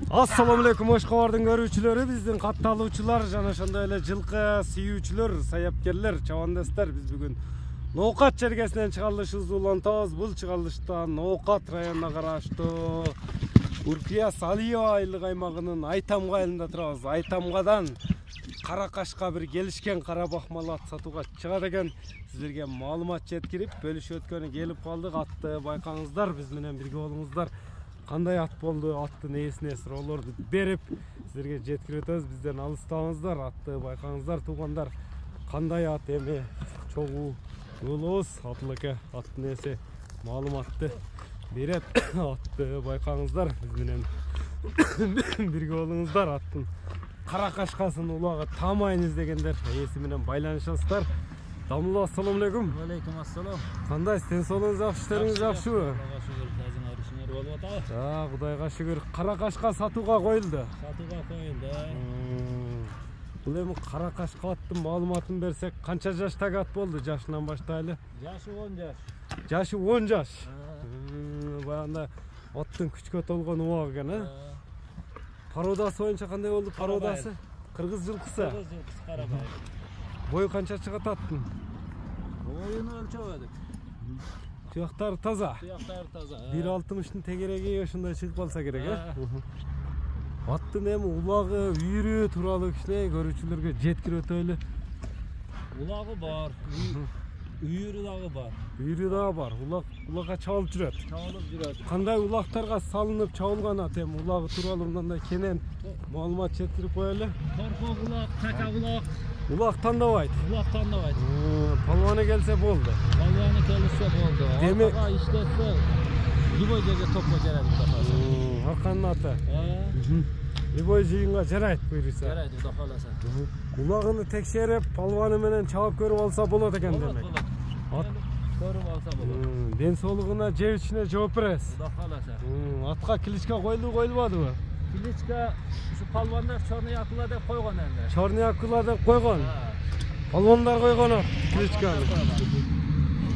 Assalamu alaikum Oshqobarдын көрүүчүлөрү, биздин катталуучулар жана ошондой эле жылкы сүйүүчүлөр, саяпкерлер, чабандастар, биз бүгүн Ноокат чергесинен чыгарылышыбызды улантабыз. Бул чыгарылышта Ноокат районуна караштуу Уркия Салиева айлык аймагынын Айтамга айылында турабыз. Айтамгадан Каракашка бир келишкен карабак мал ат сатууга чыгат экен. Сиздерге маалымат жеткирип, бөлүшүп өткөнү келип калдык. Атты байкаңыздар, биз менен бирге болуңуздар. Кандай ат болду, аттын ээсине суроолорду берип, сиздерге жеткирип өтөбүз. Бизден алыстабаңыздар, атты байкаңыздар, туугандар. Кандай ат эми чогуу болобуз, Атылыке аттын ээси маалыматты берет. Атты байкаңыздар, биз менен бирге болуңуздар. Аттын Каракашкасын улагы тамайын издегендер ээси менен байланышасыздар. Дамулла, ассаламу алейкум. Алейкум ассалам. Кандай, ден соолугуңуз жакшы, иштериңиз жакшыбы? Кудайга шүгүр. Каракашка сатууга коюлду. Сатууга коюлду. Бул эми Каракашка аттын маалыматын берсек, канча жаштагы ат болду? Жашынан баштайлы. Жашы 10 жаш. Жашы 10 жаш. Баягында аттын күчкө толгон убак экен, а? Породасы боюнча кандай болду? Породасы кыргыз жылкысы. Кыргыз жылкысы карабай. Бою канча чыгат аттын? Боюну өлчөбөдүк. Туяктары таза. Туяктары таза. 1.60-тын тегереги ошондой чыгып калса керек, э? Аттын эми улагы, үйүрү тууралуу кичине көрүүчүлөргө жеткирип өтөлү. Улагы бар, үйүрү дагы бар. Үйүрү дагы бар. Улагга чабылып жүрөт. Чабылып жүрөт. Кандай улактарга салынып чабылган ат эми улагы тууралуу мындай кенен маалымат жеткирип коелу. Торкок улак, чачак улак. Улак тандабайт. Улак тандабайт. Палваны келсе болду. Палваны келсе болду. Демек иштесе любой жерге топко жарат кудасыз. Аканын аты. Любой жыйынга жарайт буйруса. Жарайт, куда каласа. Улагыны текшерип, палваны менен чабып көрүп алса болот экен демек. Көрүп алса болот. Ден соолугуна жеп ичине жооп бересиз. Куда каласа. Атка кличка коюлду, коюлбадыбы? Кличка ушу палвандар Черный акула деп койгон энди. Черный акула деп койгон. Палвандар койгон ат кличканы.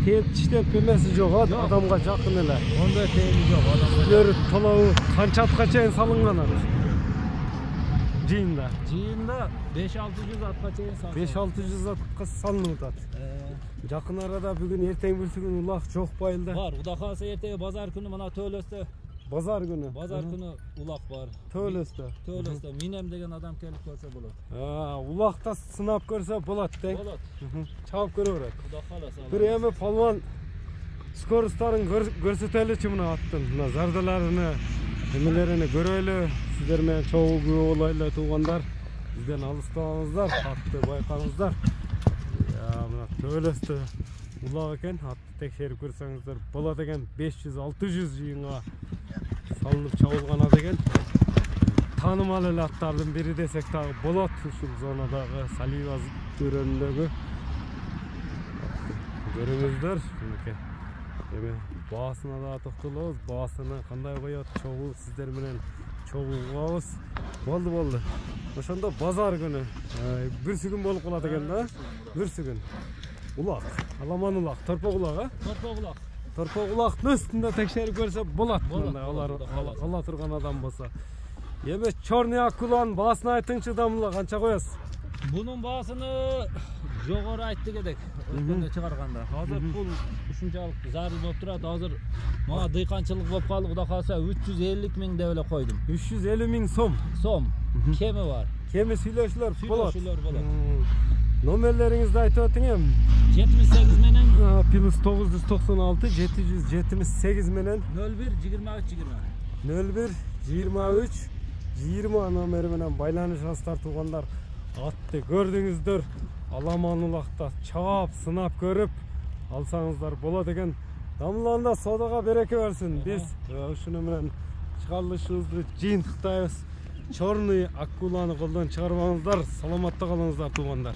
Теп тиштеп эмеси жок, адамга жакын эле. Ондай теми жок, адамга. Сүлөр толобу канча атка чейин салынган ат? Жыйында. Жыйында 5-600 атка чейин салынды. 5-600 атка салынып атат. Жакын арада бүгүн эртең бүрсүгүн улак жокпу айылда? Бар, Куда калса эртеге базар күнү мына Төөлөстө. Базар күнү. Базар күнү улак бар. Төөлөстө. Төөлөстө минем деген адам келип көрсө болот. Улакта сынап көрсө болот, де? Болот. Чабып көрө берет. Куда каласа. Бир эми палван скоростарын көрсөтөлүчү мына аттын, мына зардаларыны, эмелерини көрөлү. Сиздер менен чогуу күбө болойлу туугандар. Бизден алыстабаңыздар, атты байкаңыздар. Мына Төөлөстө улак экен, атты текшерип көрсөңүздөр болот экен. 500-600 жыйынга салынып чабылган ат экен. Таанымал эле аттардын бири десек дагы болот ушул зонадагы Салиева төрөнүндөгү. Көрүңүздөр, эми баасына да токтолобуз. Баасына кандай коет, чогуу сиздер менен чогуу угабыз. Болду. Ошондо базар күнү бүрсүгүн болуп калат экен да? Бүрсүгүн. Улак, аламан улак, торпок улак, а? Торпок улак. Торпок улактын үстүндө текшерип көрсө болот. Алар ала турган адам болсо. Эми Черный акуланын баасын айтыңчы, Дамулла, канча коесуз? Бунун баасыны жогору айтты кедек. Өткөндө чыгарганда. Азыр бул ушунчалык зарыл болуп турат. Азыр мага дыйканчылык болуп калды. Куда калса 350 миң деп эле койдум. 350 миң сом. Кеми бар. Кеми сүйлөшүлөр болот. Сүйлөшүлөр болот. Номерлериңизди айтып өтүң эми. 78 менен плюс 996 778 менен 01-23-20 номери менен байланышасыздар туугандар. Атты көрдүңүздөр, аламан улакта чаап, сынап көрүп алсаңыздар болот экен. Дамулланда содага береке берсин. Биз ушуну менен чыгарылышыбызды жыйынтыктайбыз. Черный акуланы колдон чыгарбаңыздар. Саламатта калыңыздар туугандар.